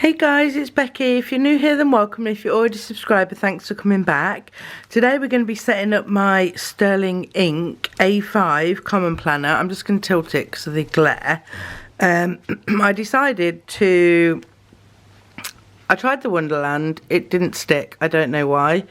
Hey guys, it's Becky. If you're new here, then welcome. If you're already a subscriber, thanks for coming back. Today we're going to be setting up my Sterling Ink A5 common planner. I'm just going to tilt it because of the glare. I decided to... I tried the Wonderland. It didn't stick. I don't know why.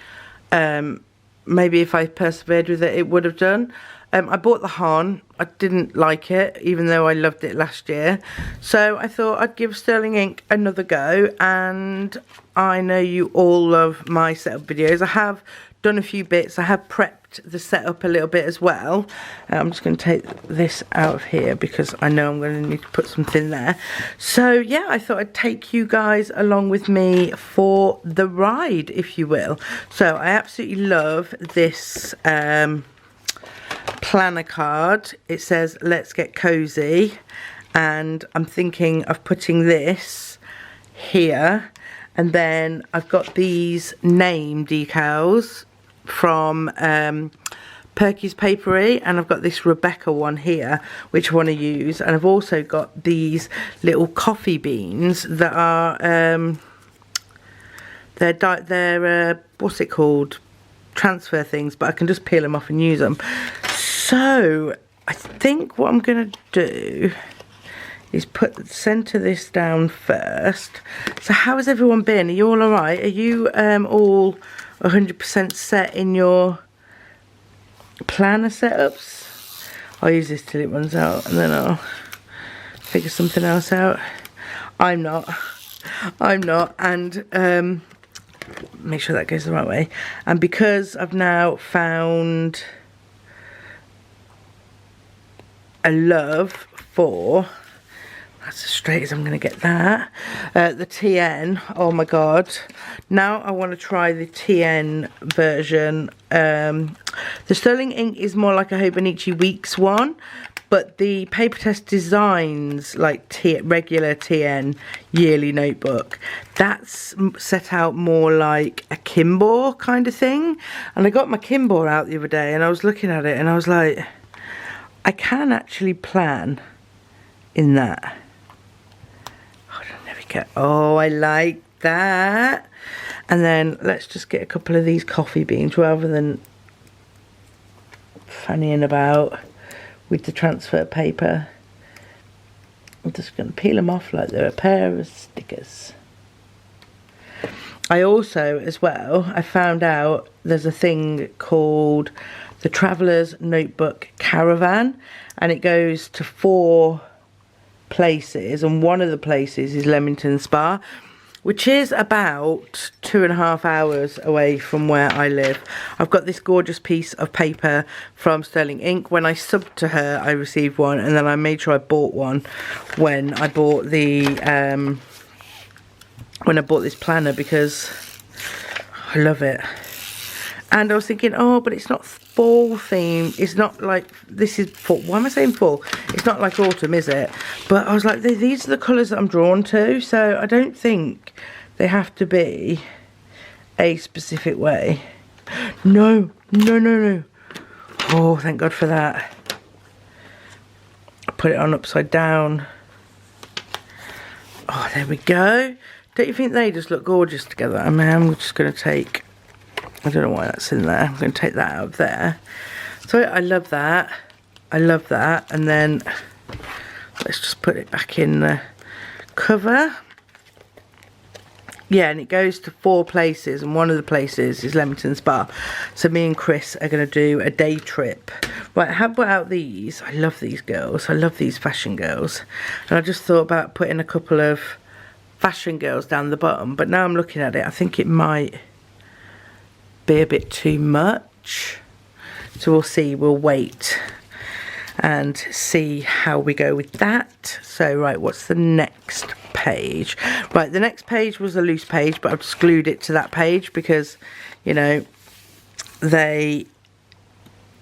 Maybe if I persevered with it, it would have done. I bought the Han. I didn't like it, even though I loved it last year. So I thought I'd give Sterling Ink another go. And I know you all love my setup videos. I have done a few bits. I have prepped the setup a little bit as well. I'm just going to take this out of here because I know I'm going to need to put something there. So yeah, I thought I'd take you guys along with me for the ride, if you will. So I absolutely love this... planner card. It says let's get cozy, and I'm thinking of putting this here, and then I've got these name decals from Muse Paperie, and I've got this Rebecca one here which I want to use, and I've also got these little coffee beans that are they're what's it called, transfer things, but I can just peel them off and use them. So I think what I'm going to do is center this down first. So how has everyone been? Are you all alright? Are you all 100% set in your planner setups? I'll use this till it runs out and then I'll figure something else out. I'm not, and make sure that goes the right way. And because I've now found a love for, that's as straight as I'm going to get that, the TN. Oh my god, now I want to try the TN version. The Sterling Ink is more like a Hobonichi Weeks one, but the Paper Test Designs, like regular TN yearly notebook, that's set out more like a Kimball kind of thing. And I got my Kimball out the other day and I was looking at it and I was like, I can actually plan in that. Hold on, there we go. Oh, I like that. And then let's just get a couple of these coffee beans rather than fannying about with the transfer paper. I'm just going to peel them off like they're a pair of stickers. I also, as well, I found out there's a thing called the Traveller's Notebook Caravan, and it goes to 4 places, and one of the places is Leamington Spa, which is about 2.5 hours away from where I live. I've got this gorgeous piece of paper from Sterling Ink. When I subbed to her, I received one, and then I made sure I bought one when I bought the this planner because I love it. And I was thinking, oh, but it's not fall theme. It's not like, this is fall. Why am I saying fall? It's not like autumn, is it? But I was like, these are the colours that I'm drawn to. So I don't think they have to be a specific way. No. Oh, thank God for that. I put it on upside down. Oh, there we go. Don't you think they just look gorgeous together? I mean, I'm just going to take... I don't know why that's in there. I'm going to take that out of there. So I love that. I love that. And then let's just put it back in the cover. Yeah, and it goes to 4 places, and one of the places is Leamington Spa. So me and Chris are going to do a day trip. Right, how about these? I love these girls. I love these fashion girls. And I just thought about putting a couple of fashion girls down the bottom. But now I'm looking at it, I think it might be a bit too much, so we'll see. We'll wait and see how we go with that. So right, what's the next page? Right, the next page was a loose page, but I've just glued it to that page because, you know, they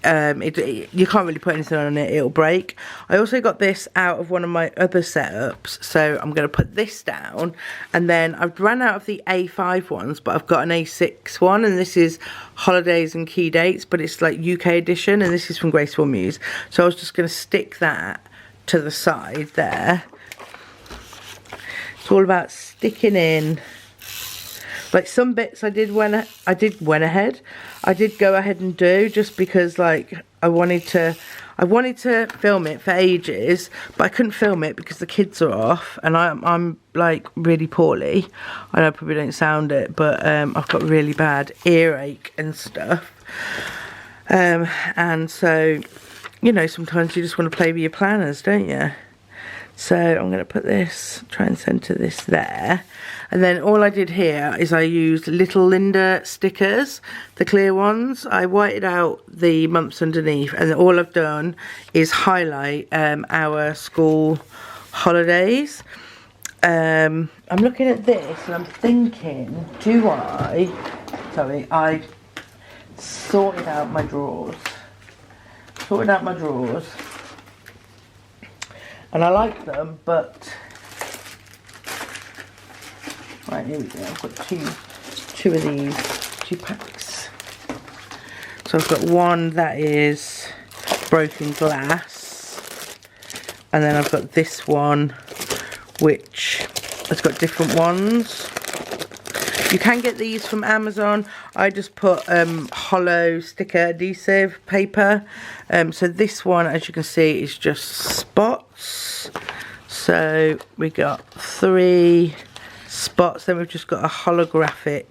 you can't really put anything on it, it'll break. I also got this out of one of my other setups, so I'm going to put this down, and then I've run out of the A5 ones, but I've got an A6 one, and this is holidays and key dates, but it's like UK edition, and this is from Graceful Muse. So I was just going to stick that to the side there. It's all about sticking in. Like some bits I did go ahead and do, just because like I wanted to film it for ages, but I couldn't film it because the kids are off, and I'm like really poorly. I know I probably don't sound it, but I've got really bad earache and stuff. And so, you know, sometimes you just want to play with your planners, don't you? So I'm going to put this, try and centre this there. And then all I did here is I used Little Linda stickers, the clear ones. I whited out the months underneath, and all I've done is highlight our school holidays. I'm looking at this and I'm thinking, I sorted out my drawers. And I like them, but right, here we go. I've got two of these, 2 packs. So I've got one that is broken glass, and then I've got this one which has got different ones. You can get these from Amazon. I just put hollow sticker adhesive paper. So this one, as you can see, is just spots. So we got 3 spots. Then we've just got a holographic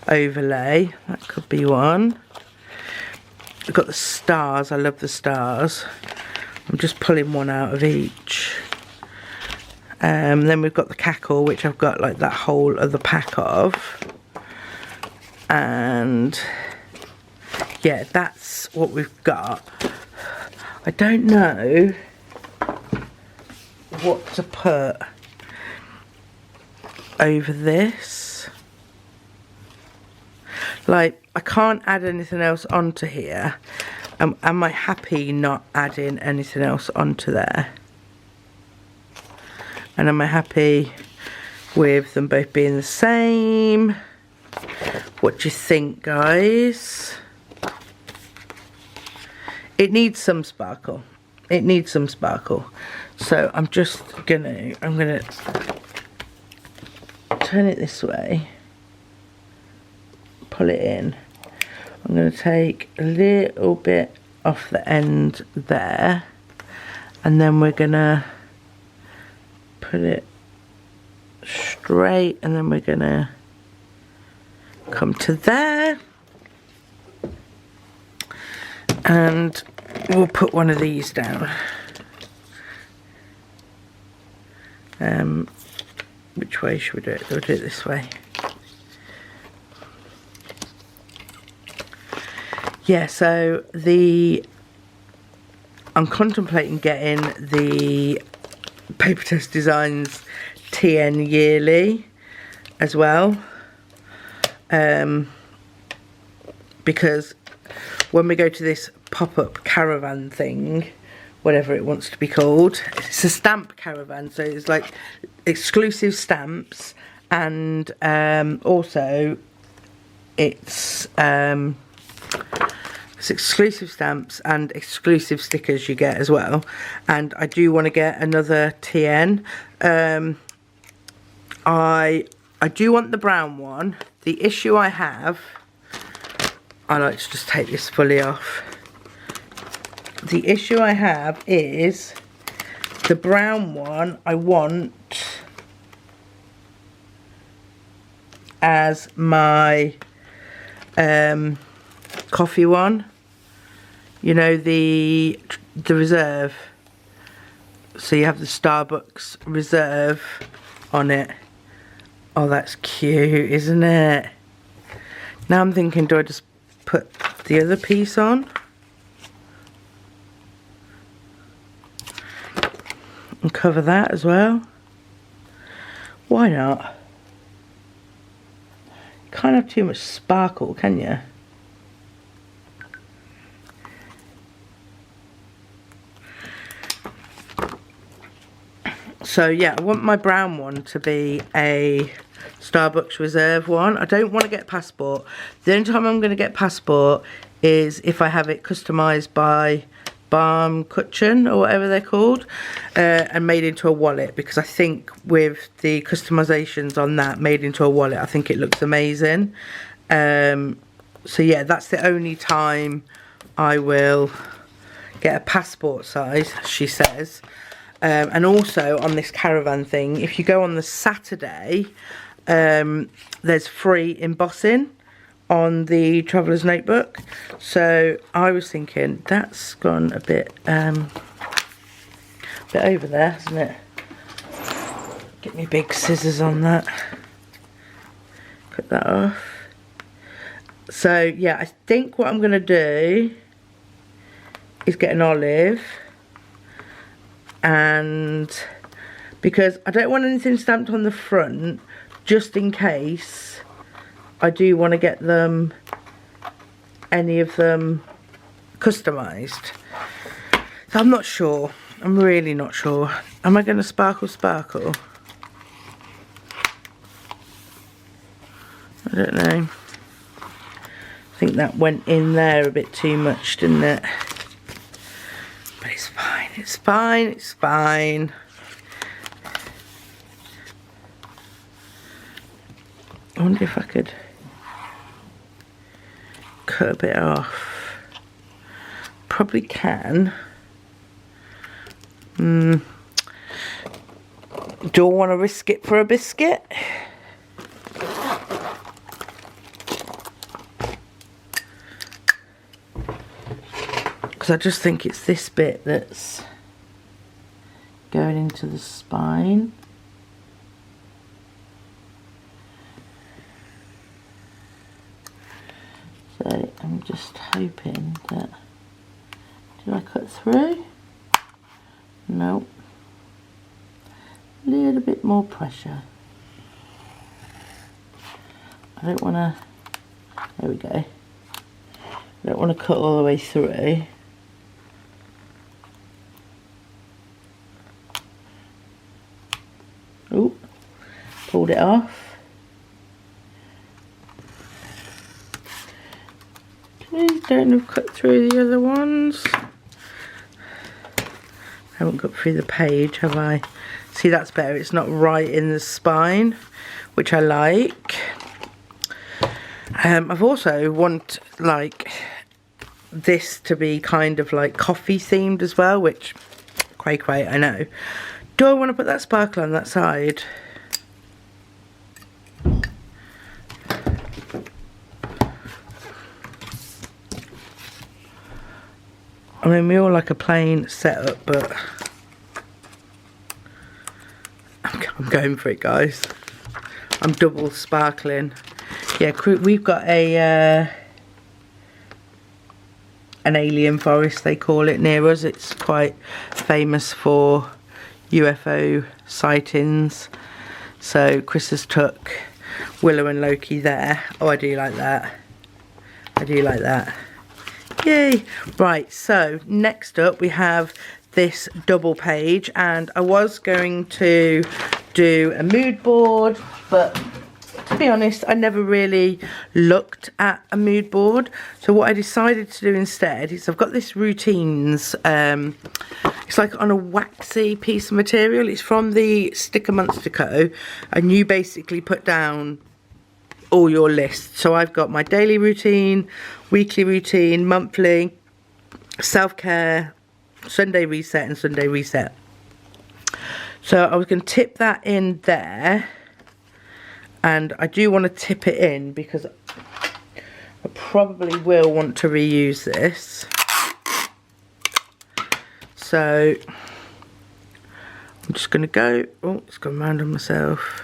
overlay. That could be one. We've got the stars. I love the stars. I'm just pulling one out of each. Then we've got the cackle, which I've got like that whole other pack of. And yeah, that's what we've got. I don't know what to put over this. Like, I can't add anything else onto here. Am I happy not adding anything else onto there? And am I happy with them both being the same? What do you think, guys? It needs some sparkle. It needs some sparkle. So I'm gonna turn it this way. Pull it in. I'm gonna take a little bit off the end there. And then we're gonna put it straight, and then we're gonna come to there, and we'll put one of these down. Which way should we do it? We'll do it this way. Yeah, so I'm contemplating getting the Paper Test Designs TN yearly as well, because when we go to this pop-up caravan thing, whatever it wants to be called, it's a stamp caravan, so it's like exclusive stamps, and also it's exclusive stamps and exclusive stickers you get as well. And I do want to get another TN. I do want the brown one. The issue I have, I like to just take this fully off. The issue I have is the brown one I want as my coffee one. You know, the reserve. So you have the Starbucks reserve on it. Oh, that's cute, isn't it? Now I'm thinking, do I just put the other piece on? And cover that as well? Why not? Can't have too much sparkle, can you? So yeah, I want my brown one to be a Starbucks reserve one. I don't want to get passport. The only time I'm going to get passport is if I have it customised by balm cushion or whatever they're called, and made into a wallet, because I think with the customizations on that made into a wallet, I think it looks amazing. So yeah, that's the only time I will get a passport size, she says. And also on this caravan thing, if you go on the Saturday, there's free embossing on the traveller's notebook. So I was thinking that's gone a bit over there, hasn't it? Get me big scissors on that. Cut that off. So yeah, I think what I'm gonna do is get an olive, and because I don't want anything stamped on the front, just in case I do want to get them, any of them customised. So I'm not sure. I'm really not sure. Am I going to sparkle? I don't know. I think that went in there a bit too much, didn't it? But it's fine, it's fine, it's fine. I wonder if I could cut a bit off. Probably can. Do I want to risk it for a biscuit? Because I just think it's this bit that's going into the spine. So I'm just hoping that, did I cut through? No. A little bit more pressure. I don't want to, there we go. I don't want to cut all the way through. Oh, pulled it off. Please don't have cut through the other ones. I haven't got through the page, have I? See, that's better. It's not right in the spine, which I like. I've also want like this to be kind of like coffee themed as well, which quite I know. Do I want to put that sparkle on that side? I mean, we all like a plain setup, but I'm going for it, guys. I'm double sparkling. Yeah, we've got a an alien forest, they call it, near us. It's quite famous for UFO sightings. So Chris has took Willow and Loki there. Oh, I do like that. I do like that. Yay. Right, so next up we have this double page, and I was going to do a mood board, but to be honest, I never really looked at a mood board. So what I decided to do instead is I've got this routines. It's like on a waxy piece of material. It's from the Sticker Monster Co. And you basically put down all your lists. So I've got my daily routine, weekly routine, monthly, self-care, Sunday reset and Sunday reset. So I was going to tip that in there. And I do want to tip it in because I probably will want to reuse this. So I'm just going to go, oh, it's gone round on myself.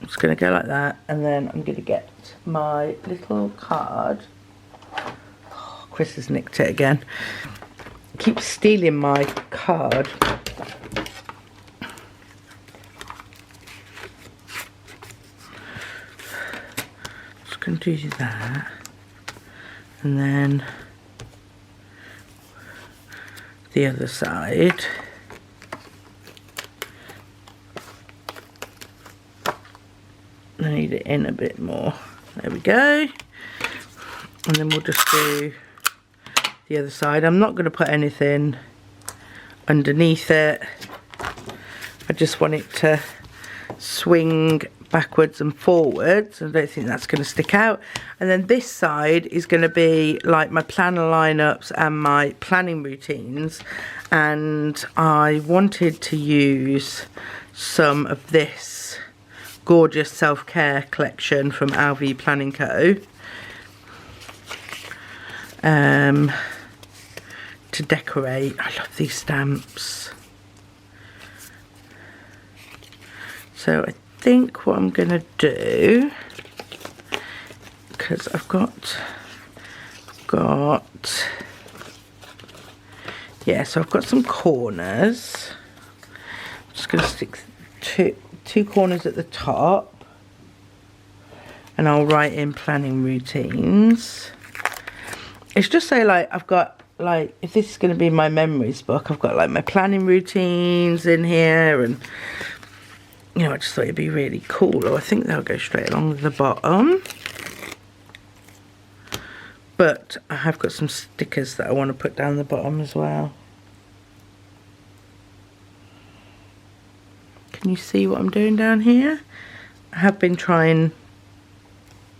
I'm just going to go like that, and then I'm going to get my little card. Oh, Chris has nicked it again. Keep stealing my card. Just going to do that, and then the other side. I need it in a bit more. There we go. And then we'll just do the other side. I'm not going to put anything underneath it. I just want it to swing backwards and forwards. I don't think that's going to stick out. And then this side is going to be like my planner lineups and my planning routines. And I wanted to use some of this gorgeous self-care collection from LV Planning Co. To decorate. I love these stamps. So I think what I'm gonna do, because I've got yeah, so I've got some corners. I'm just gonna stick two corners at the top, and I'll write in planning routines. It's just so like I've got like, if this is going to be my memories book, I've got like my planning routines in here, and you know, I just thought it'd be really cool. Or I think they'll go straight along the bottom. But I have got some stickers that I want to put down the bottom as well. Can you see what I'm doing down here? I have been trying...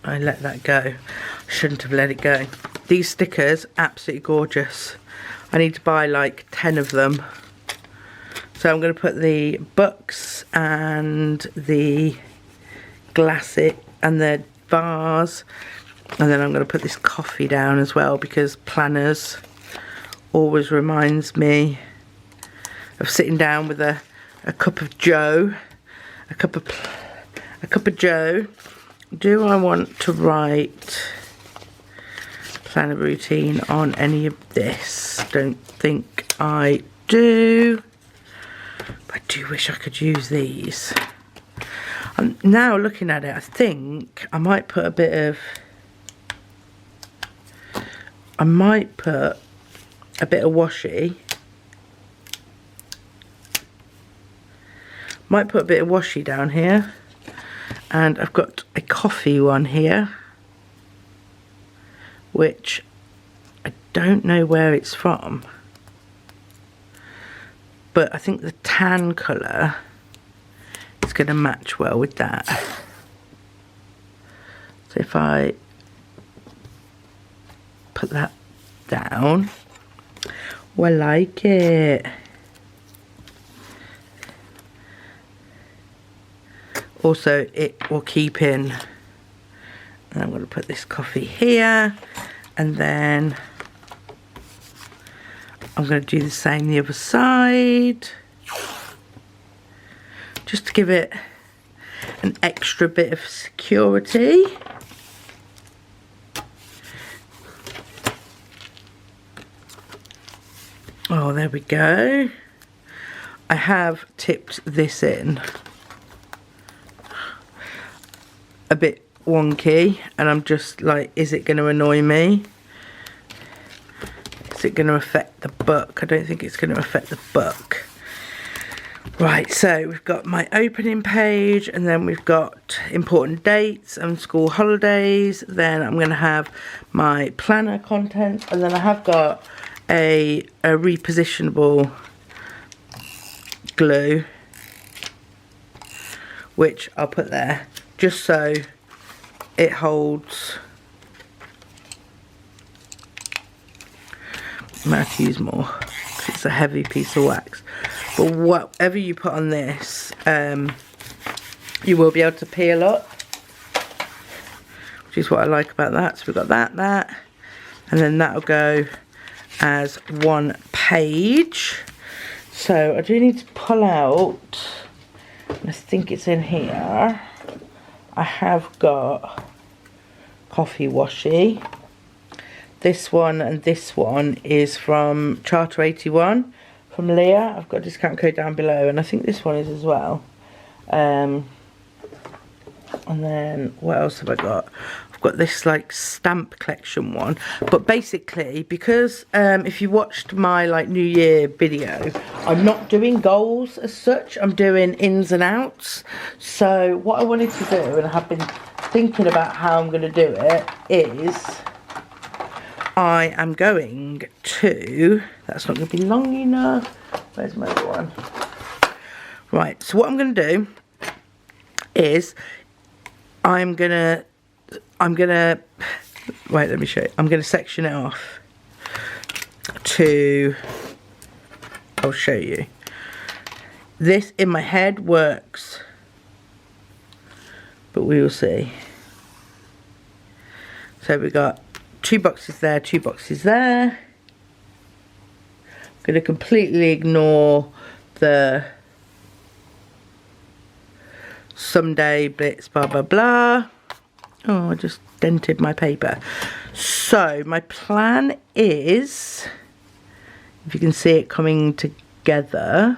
I let that go. I shouldn't have let it go. These stickers, absolutely gorgeous. I need to buy like 10 of them. So I'm going to put the books and the glassy and the vase, and then I'm going to put this coffee down as well, because planners always reminds me of sitting down with a cup of joe, a cup of joe. Do I want to write planner routine on any of this? Don't think I do. I do wish I could use these. I'm now looking at it, I think I might put a bit of... I might put a bit of washi. Might put a bit of washi down here. And I've got a coffee one here, which I don't know where it's from. But I think the tan colour is going to match well with that. So if I put that down, well, I like it. Also, it will keep in. And I'm going to put this coffee here, and then I'm going to do the same the other side, just to give it an extra bit of security. Oh, there we go. I have tipped this in a bit wonky, and I'm just like, is it going to annoy me? Is it going to affect the book? I don't think it's going to affect the book. Right, so we've got my opening page, and then we've got important dates and school holidays. Then I'm going to have my planner content, and then I have got a repositionable glue, which I'll put there just so it holds. I might have to use more because it's a heavy piece of wax. But whatever you put on this, you will be able to peel up, which is what I like about that. So we've got that, and then that'll go as one page. So I do need to pull out, I think it's in here, I have got coffee washi. This one and this one is from Charter 81 from Leah. I've got a discount code down below, and I think this one is as well. And then what else have I got? I've got this like stamp collection one, but basically because if you watched my like New Year video, I'm not doing goals as such, I'm doing ins and outs. So what I wanted to do, and I have been thinking about how I'm going to do it, is I am going to, that's not going to be long enough, where's my other one? Right, so what I'm going to do is I'm gonna wait, let me show you. I'm gonna section it off to, I'll show you. This in my head works, but we will see. So we got 2 boxes there, 2 boxes there. I'm gonna completely ignore the someday blitz blah blah blah. Oh, I just dented my paper. So my plan is, if you can see it coming together,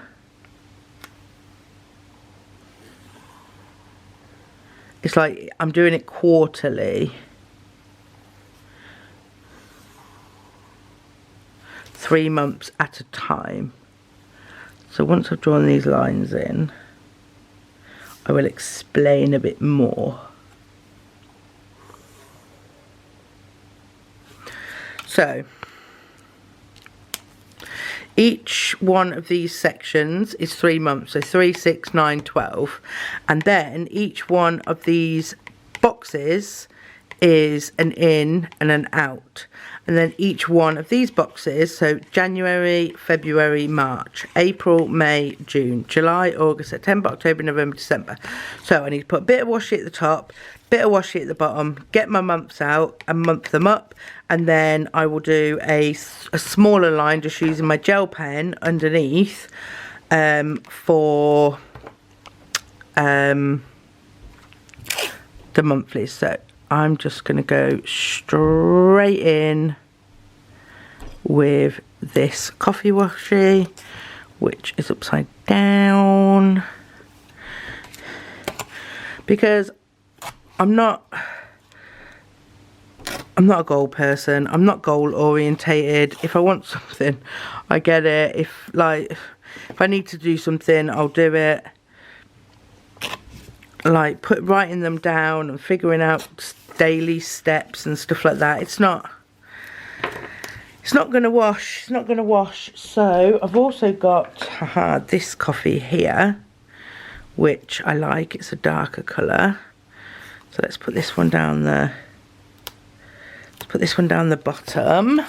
it's like I'm doing it quarterly, 3 months at a time. So once I've drawn these lines in, I will explain a bit more. So each one of these sections is 3 months, so 3, 6, 9, 12, and then each one of these boxes is an in and an out, and then each one of these boxes, so January, February, March, April, May, June, July, August, September, October, November, December. So I need to put a bit of washi at the top, bit of washi at the bottom, get my months out and month them up, and then I will do a smaller line just using my gel pen underneath for the monthlies. So I'm just going to go straight in with this coffee washi, which is upside down, because I'm not a goal person. I'm not goal orientated. If I want something, I get it. If I need to do something, I'll do it. Like writing them down and figuring out daily steps and stuff like that. It's not gonna wash. It's not gonna wash. So I've also got this coffee here, which I like. It's a darker colour. So let's put this one down there. Let's put this one down the bottom.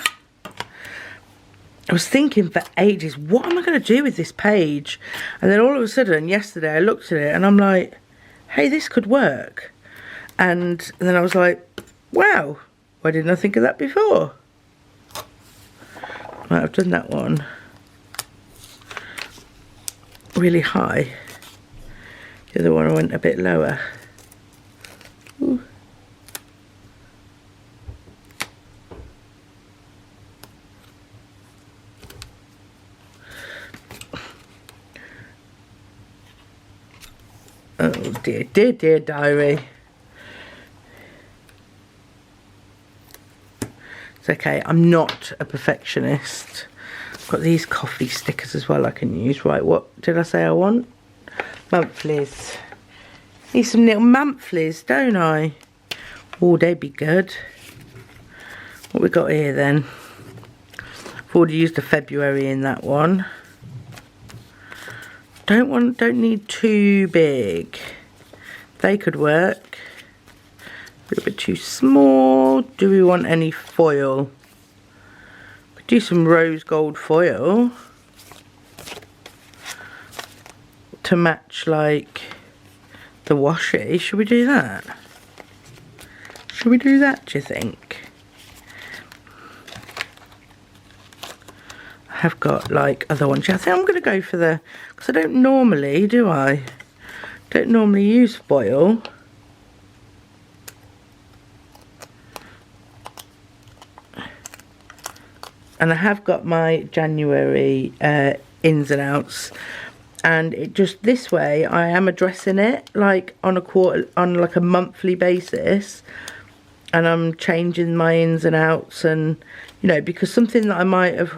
I was thinking for ages, what am I going to do with this page? And then all of a sudden, yesterday, I looked at it and I'm like, hey, this could work. And then I was like, wow, why didn't I think of that before? Right, I've done that one really high. The other one I went a bit lower. Ooh. Oh dear, dear, dear diary. It's okay, I'm not a perfectionist. I've got these coffee stickers as well I can use. Right, what did I say I want? Monthlies. Need some little monthlies, don't I? Oh, they'd be good. What we got here then? I've already used the February in that one. Don't need too big. They could work. A little bit too small. Do we want any foil? Could do some rose gold foil to match like the washi. Should we do that? Should we do that, do you think? I have got like other ones. I think I'm going to go for the, because I don't normally, do I? Don't normally use foil. And I have got my January ins and outs, and it just, this way I am addressing it like on like a monthly basis, and I'm changing my ins and outs, and you know, because something that I might have,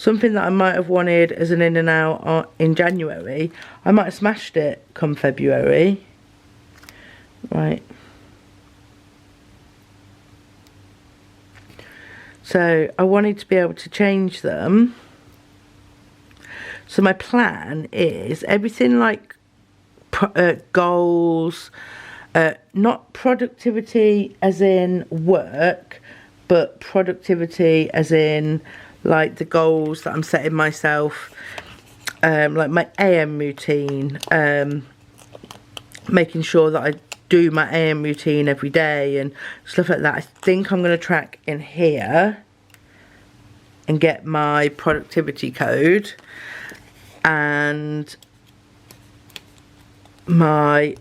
something that I might have wanted as an in and out in January, I might have smashed it come February. Right. So I wanted to be able to change them. So my plan is everything like goals, not productivity as in work, but productivity as in like the goals that I'm setting myself, like my AM routine, making sure that I do my AM routine every day and stuff like that. I think I'm going to track in here and get my productivity code, and my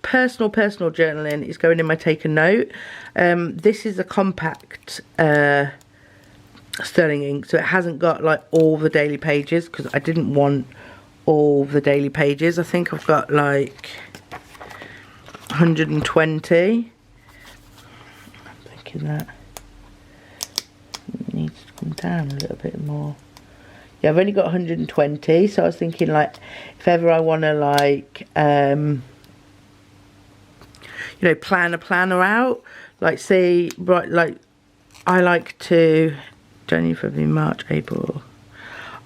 personal journaling is going in my take a note. This is a compact sterling ink, so it hasn't got like all the daily pages, because I didn't want all the daily pages. I think I've got like 120. I'm thinking that it needs to come down a little bit more. Yeah, I've only got 120, so I was thinking like if ever I want to like you know, plan a planner out, like say, right, like I like to January, February, March, April,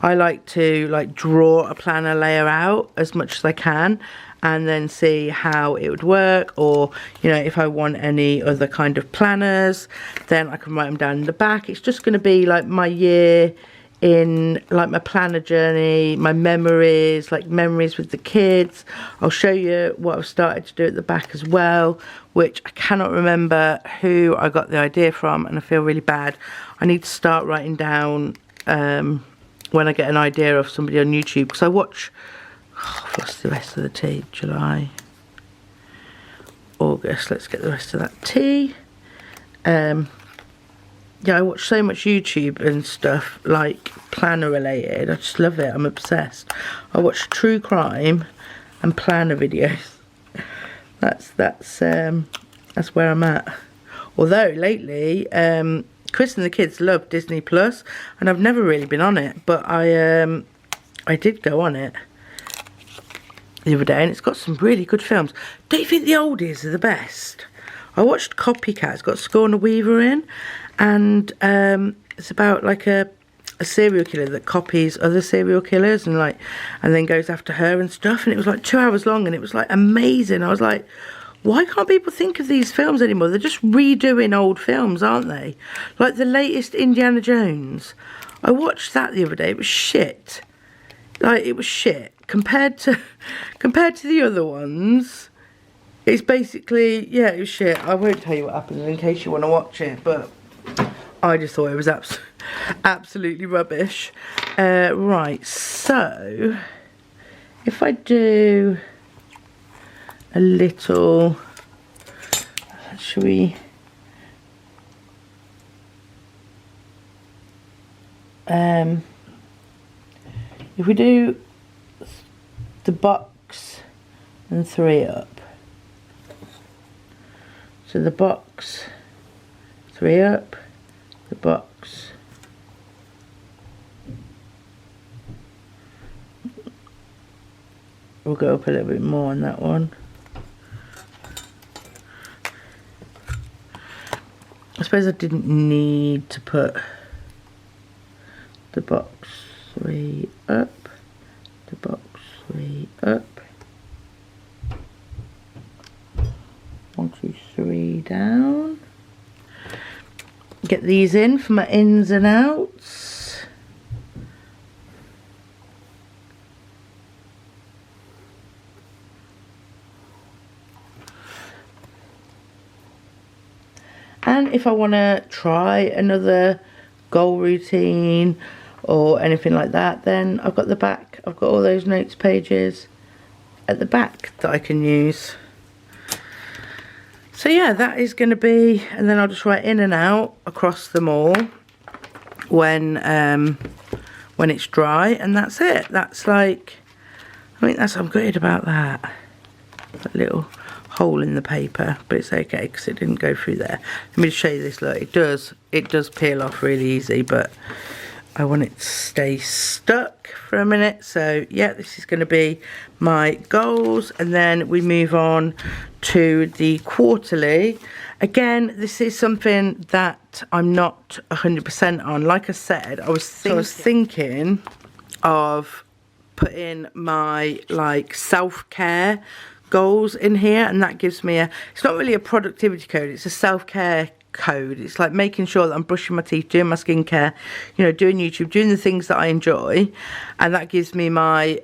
I like to like draw a planner layer out as much as I can and then see how it would work, or you know, if I want any other kind of planners, then I can write them down in the back. It's just going to be like my year in like my planner journey, my memories, like memories with the kids. I'll show you what I've started to do at the back as well, which I cannot remember who I got the idea from, and I feel really bad. I need to start writing down when I get an idea of somebody on YouTube, because I watch, what's the rest of the tea? July, August, let's get the rest of that tea. Yeah, I watch so much YouTube and stuff, like planner related. I just love it. I'm obsessed. I watch true crime and planner videos. That's where I'm at. Although lately, Chris and the kids love Disney Plus, and I've never really been on it, but I did go on it the other day, and it's got some really good films. Don't you think the oldies are the best? I watched Copycat. It's got Sigourney Weaver in, and it's about like a serial killer that copies other serial killers and then goes after her and stuff, and it was like 2 hours long, and it was like amazing. I was like, why can't people think of these films anymore? They're just redoing old films, aren't they? Like the latest Indiana Jones. I watched that the other day. It was shit. Like, it was shit compared to the other ones. It's basically, yeah, it was shit. I won't tell you what happened in case you want to watch it, but I just thought it was absolutely rubbish. Right, so if I do a little, should we, if we do the box and 3 up. So the box, 3 up, the box, we'll go up a little bit more on that one. I suppose I didn't need to put the box 3 up, the box 3 up. 1, 2, 3 down. Get these in for my ins and outs. And if I want to try another goal routine or anything like that, then I've got the back. I've got all those notes pages at the back that I can use. So yeah, that is going to be, and then I'll just write in and out across them all when it's dry, and that's it. That's like, I think I'm good about that. That little hole in the paper, but it's okay because it didn't go through there. Let me just show you this. Look, it does peel off really easy, but I want it to stay stuck for a minute. So yeah, this is going to be my goals, and then we move on to the quarterly. Again, this is something that I'm not 100% on. Like I said, I was thinking of putting my like self-care goals in here, and that gives me it's not really a productivity code, it's a self-care code. It's like making sure that I'm brushing my teeth, doing my skincare, you know, doing YouTube, doing the things that I enjoy, and that gives me my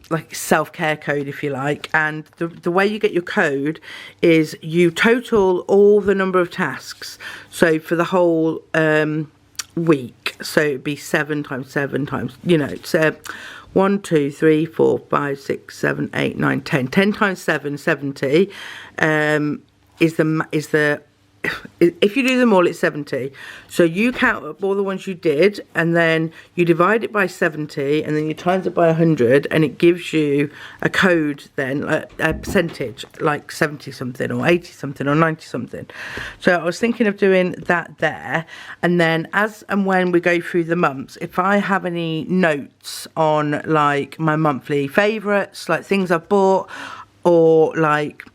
like self-care code, if you like. And the way you get your code is you total all the number of tasks, so for the whole week, so it'd be 7 times 7 times, you know, it's 1 2 3 4 5 6 7 8 9 10 10 times 7 70 is the if you do them all, it's 70. So you count up all the ones you did, and then you divide it by 70, and then you times it by 100, and it gives you a code then, a percentage, like 70 something or 80 something or 90 something. So I was thinking of doing that there, and then as and when we go through the months, if I have any notes on like my monthly favourites, like things I've bought, or like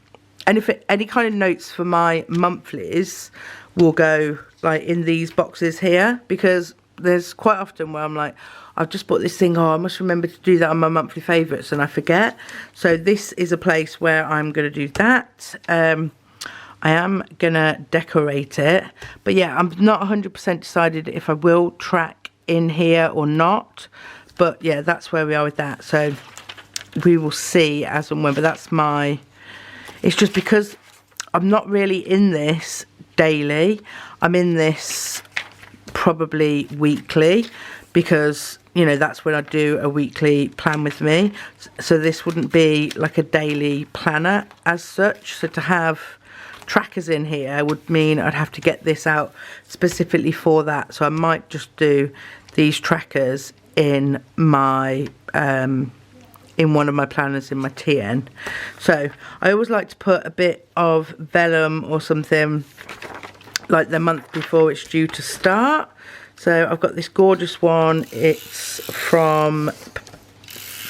any kind of notes for my monthlies will go like in these boxes here, because there's quite often where I'm like, I've just bought this thing, oh, I must remember to do that on my monthly favourites, and I forget. So this is a place where I'm going to do that. I am going to decorate it, but yeah, I'm not 100% decided if I will track in here or not, but yeah, that's where we are with that. So we will see as and when, but that's my... It's just because I'm not really in this daily. I'm in this probably weekly, because, you know, that's when I do a weekly plan with me. So this wouldn't be like a daily planner as such. So to have trackers in here would mean I'd have to get this out specifically for that. So I might just do these trackers in my... in one of my planners in my TN. So I always like to put a bit of vellum or something like the month before it's due to start. So I've got this gorgeous one. It's from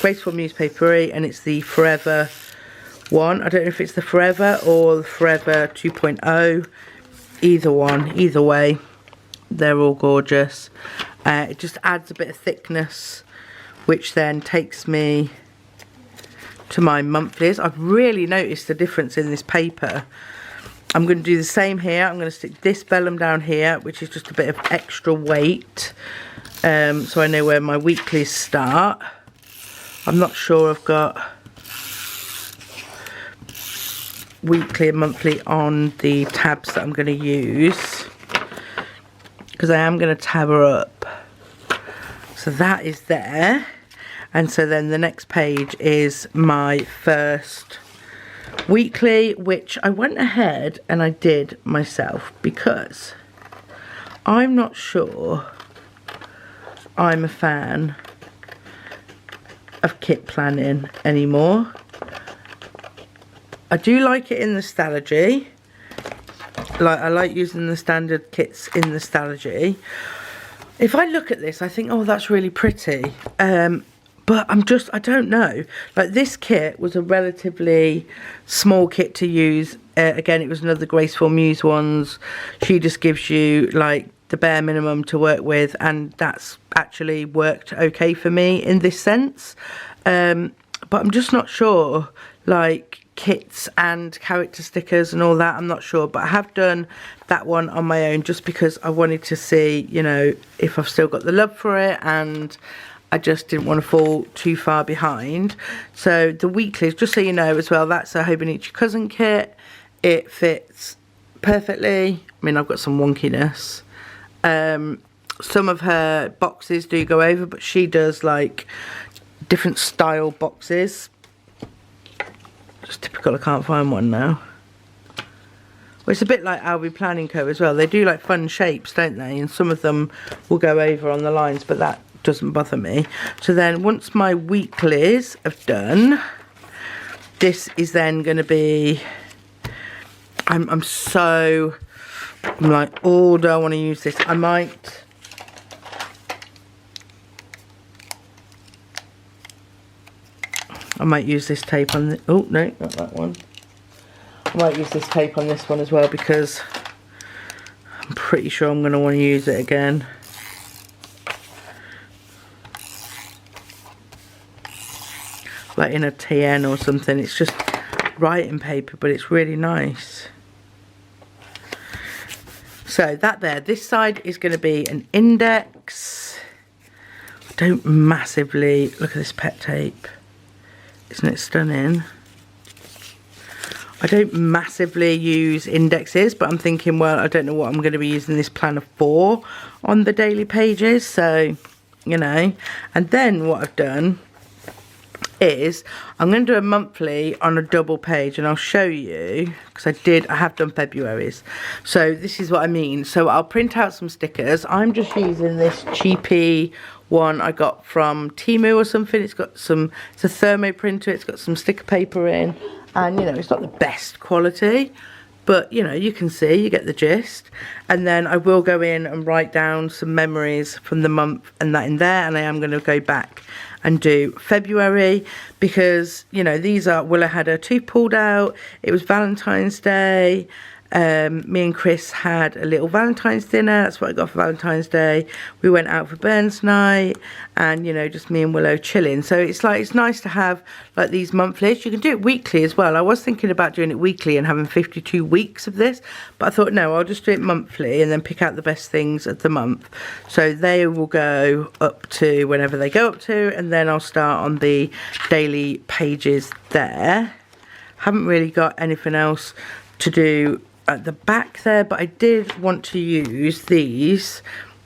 Graceful Muse Paperie, and it's the Forever one. I don't know if it's the Forever or the Forever 2.0. Either one, either way, they're all gorgeous. It just adds a bit of thickness, which then takes me to my monthlies. I've really noticed the difference in this paper. I'm going to do the same here. I'm going to stick this vellum down here, which is just a bit of extra weight, so I know where my weeklies start. I'm not sure I've got weekly and monthly on the tabs that I'm going to use, because I am going to tab her up. So that is there. And so then the next page is my first weekly, which I went ahead and I did myself, because I'm not sure I'm a fan of kit planning anymore. I do like it in the Stackry. Like, I like using the standard kits in the Stackry. If I look at this, I think, oh, that's really pretty. But I don't know. Like, this kit was a relatively small kit to use. Again, it was another Graceful Muse ones. She just gives you like the bare minimum to work with, and that's actually worked okay for me in this sense. But I'm just not sure, like kits and character stickers and all that, I'm not sure. But I have done that one on my own just because I wanted to see, you know, if I've still got the love for it, and I just didn't want to fall too far behind. So the weeklies, just so you know as well, that's a Hobonichi Cousin kit. It fits perfectly. I mean, I've got some wonkiness. Some of her boxes do go over, but she does like different style boxes. Just typical, I can't find one now. Well, it's a bit like REBEKAHMOWBRAY as well. They do like fun shapes, don't they? And some of them will go over on the lines, but that doesn't bother me. So then once my weeklies have done, this is then going to be, I'm like, oh, do I want to use this? I might I might use this tape on the, oh no, not that one. I might use this tape on this one as well, because I'm pretty sure I'm going to want to use it again. Like in a TN or something. It's just writing paper, but it's really nice. So that there, this side is going to be an index. I don't massively, look at this pet tape. Isn't it stunning? I don't massively use indexes, but I'm thinking, well, I don't know what I'm going to be using this planner for on the daily pages. So, you know, and then what I've done is I'm going to do a monthly on a double page, and I'll show you, because I have done February's. So this is what I mean. So I'll print out some stickers. I'm just using this cheapy one I got from TEMU or something. It's got some, it's a thermo printer, it's got some sticker paper in, and you know, it's not the best quality, but you know, you can see, you get the gist. And then I will go in and write down some memories from the month and that in there, and I am going to go back and do February, because you know, these are, Willa had her tooth pulled out, it was Valentine's Day. Me and Chris had a little Valentine's dinner. That's what I got for Valentine's Day. We went out for Burns night, and you know, just me and Willow chilling. So it's like, it's nice to have like these monthlies. You can do it weekly as well. I was thinking about doing it weekly and having 52 weeks of this, but I thought no, I'll just do it monthly and then pick out the best things of the month. So they will go up to whenever they go up to, and then I'll start on the daily pages there. Haven't really got anything else to do at the back there, but I did want to use these.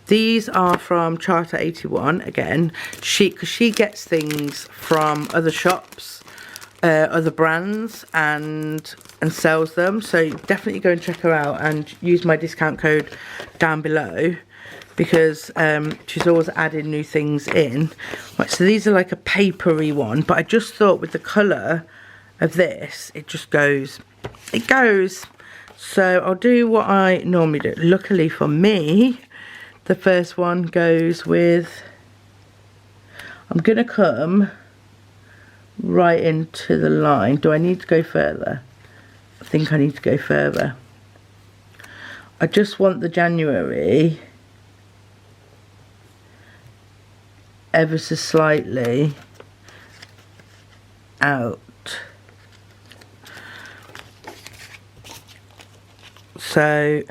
These are from Charter 81 again, because she gets things from other shops, other brands, and sells them. So definitely go and check her out and use my discount code down below, because she's always adding new things in. Right, so these are like a papery one, but I just thought with the colour of this, it just goes, it goes. So I'll do what I normally do. Luckily for me, the first one goes with, I'm going to come right into the line. Do I need to go further? I think I need to go further. I just want the January ever so slightly out. So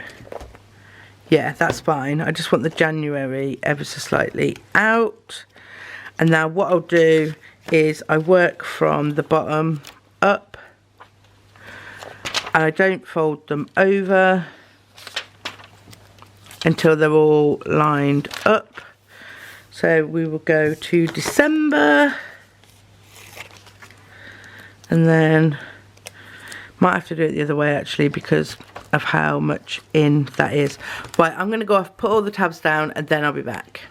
yeah, that's fine. I just want the January ever so slightly out. And now what I'll do is I work from the bottom up, and I don't fold them over until they're all lined up. So we will go to December, and then might have to do it the other way actually, because of how much in that is. Right, I'm going to go off, put all the tabs down, and then I'll be back.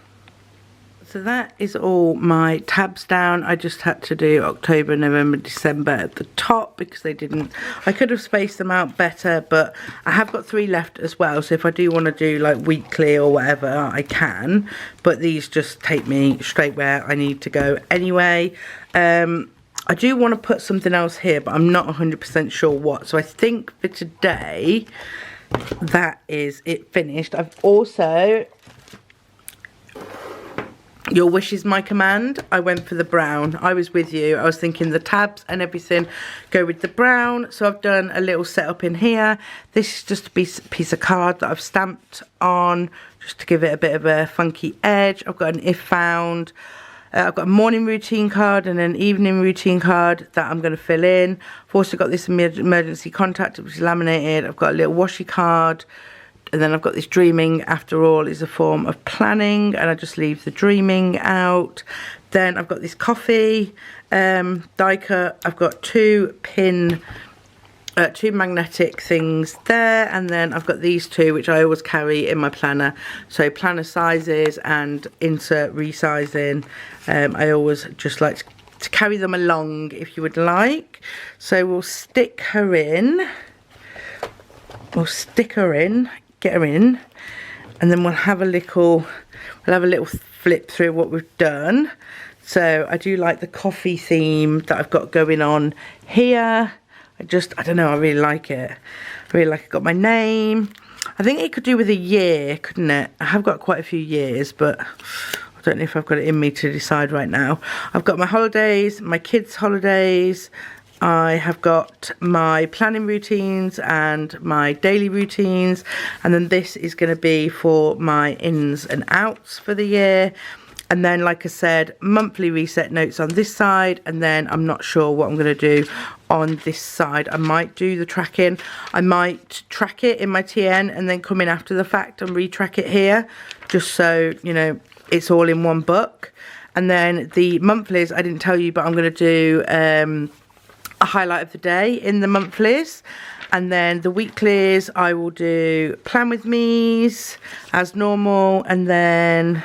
So that is all my tabs down. I just had to do October, November, December at the top, because they didn't, I could have spaced them out better, but I have got 3 left as well, so if I do want to do like weekly or whatever, I can, but these just take me straight where I need to go anyway. I do want to put something else here, but I'm not 100% sure what. So I think for today, that is it finished. I've also, your wish is my command. I went for the brown. I was with you. I was thinking the tabs and everything go with the brown. So I've done a little setup in here. This is just a piece of card that I've stamped on, just to give it a bit of a funky edge. I've got an if found. I've got a morning routine card and an evening routine card that I'm going to fill in. I've also got this emergency contact, which is laminated. I've got a little washi card. And then I've got this dreaming, after all, is a form of planning. And I just leave the dreaming out. Then I've got this coffee die cut. I've got 2 magnetic things there, and then I've got these 2 which I always carry in my planner, so planner sizes and insert resizing. I always just like to carry them along if you would like. So we'll stick her in, get her in, and then we'll have a little flip through what we've done. So I do like the coffee theme that I've got going on here. I don't know, I really like it. I really like it. Got my name. I think it could do with a year, couldn't it? I have got quite a few years, but I don't know if I've got it in me to decide right now. I've got my holidays, my kids' holidays. I have got my planning routines and my daily routines. And then this is going to be for my ins and outs for the year. And then, like I said, monthly reset notes on this side, and then I'm not sure what I'm going to do on this side. I might do the tracking. I might track it in my TN and then come in after the fact and retrack it here, just so, you know, it's all in one book. And then the monthlies, I didn't tell you, but I'm going to do a highlight of the day in the monthlies. And then the weeklies, I will do plan with me's as normal, and then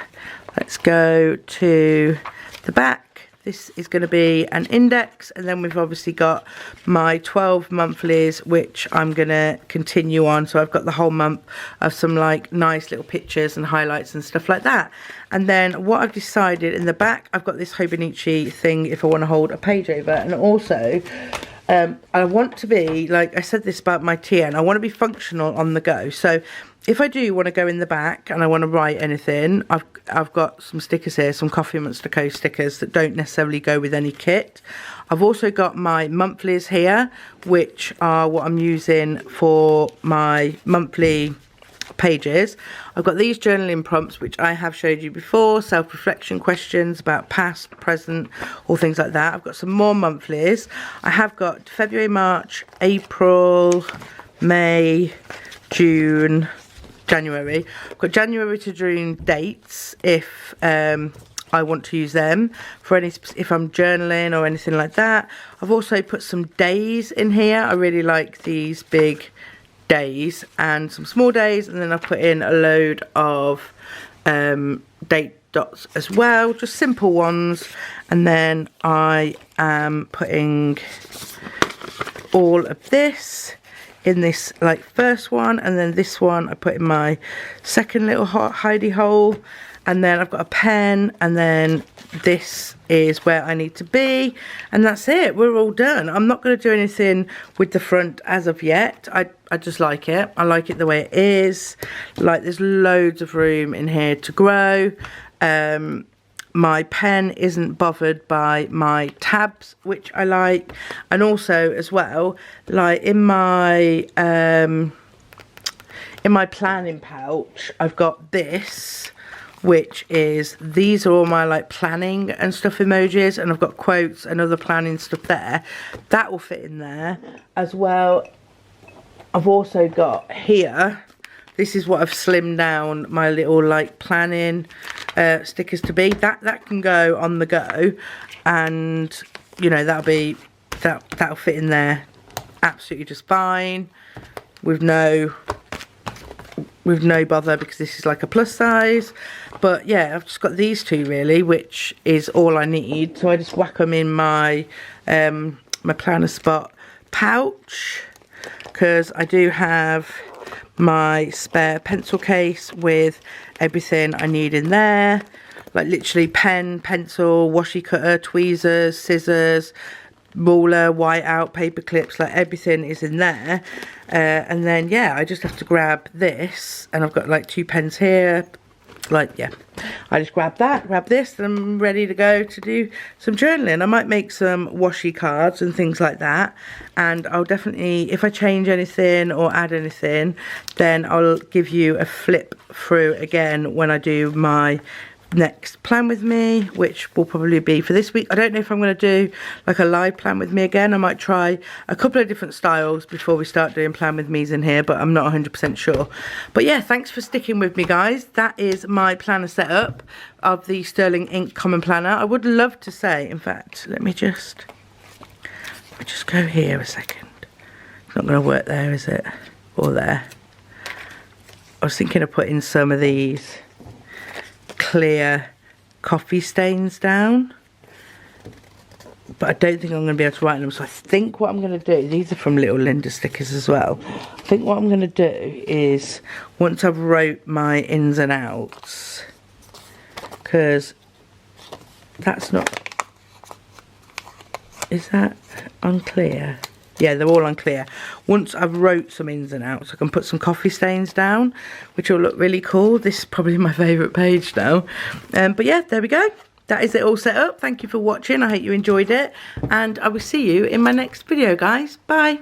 let's go to the back. This is going to be an index, and then we've obviously got my 12 monthlies, which I'm going to continue on. So I've got the whole month of some like nice little pictures and highlights and stuff like that. And then what I've decided in the back, I've got this Hobonichi thing if I want to hold a page over. And also I want to be, like I said this about my TN, I want to be functional on the go. So if I do want to go in the back and I want to write anything, I've got some stickers here, some Coffee Monster Co stickers that don't necessarily go with any kit. I've also got my monthlies here, which are what I'm using for my monthly pages. I've got these journaling prompts, which I have showed you before, self-reflection questions about past, present, all things like that. I've got some more monthlies. I have got February, March, April, May, June, January. I've got January to June dates if I want to use them for any, if I'm journaling or anything like that. I've also put some days in here. I really like these big days and some small days, and then I've put in a load of date dots as well, just simple ones. And then I am putting all of this in this like first one, and then this one I put in my second little hidey hole. And then I've got a pen, and then this is where I need to be, and that's it. We're all done. I'm not going to do anything with the front as of yet. I just like it. I like it the way it is. Like, there's loads of room in here to grow. My pen isn't bothered by my tabs, which I like. And also as well, like in my planning pouch, I've got this, which is, these are all my like planning and stuff emojis, and I've got quotes and other planning stuff there. That will fit in there as well. I've also got here, this is what I've slimmed down my little like planning stickers to be. That can go on the go, and you know, that'll fit in there absolutely just fine with no bother, because this is like a plus size. But yeah, I've just got these two really, which is all I need. So I just whack them in my my planner spot pouch, because I do have my spare pencil case with everything I need in there, like literally pen, pencil, washi cutter, tweezers, scissors, ruler, whiteout, paper clips, like everything is in there. And then yeah, I just have to grab this, and I've got like 2 pens here. Like, yeah, I just grab that, grab this, and I'm ready to go to do some journaling. I might make some washi cards and things like that, and I'll definitely, if I change anything or add anything, then I'll give you a flip through again when I do my next plan with me, which will probably be for this week. I don't know if I'm going to do like a live plan with me again. I might try a couple of different styles before we start doing plan with me's in here, but I'm not 100% sure. But yeah, thanks for sticking with me, guys. That is my planner setup of the Sterling Ink Common Planner. I would love to say, in fact, let me just go here a second. It's not going to work there, is it? Or there. I was thinking of putting some of these clear coffee stains down, but I don't think I'm going to be able to write them. So I think what I'm going to do, these are from Little Linda stickers as well. I think what I'm going to do is, once I've wrote my ins and outs, because that's not, is that unclear? Yeah, they're all unclear. Once I've wrote some ins and outs, I can put some coffee stains down, which will look really cool. This is probably my favourite page now. But yeah, there we go. That is it all set up. Thank you for watching. I hope you enjoyed it. And I will see you in my next video, guys. Bye.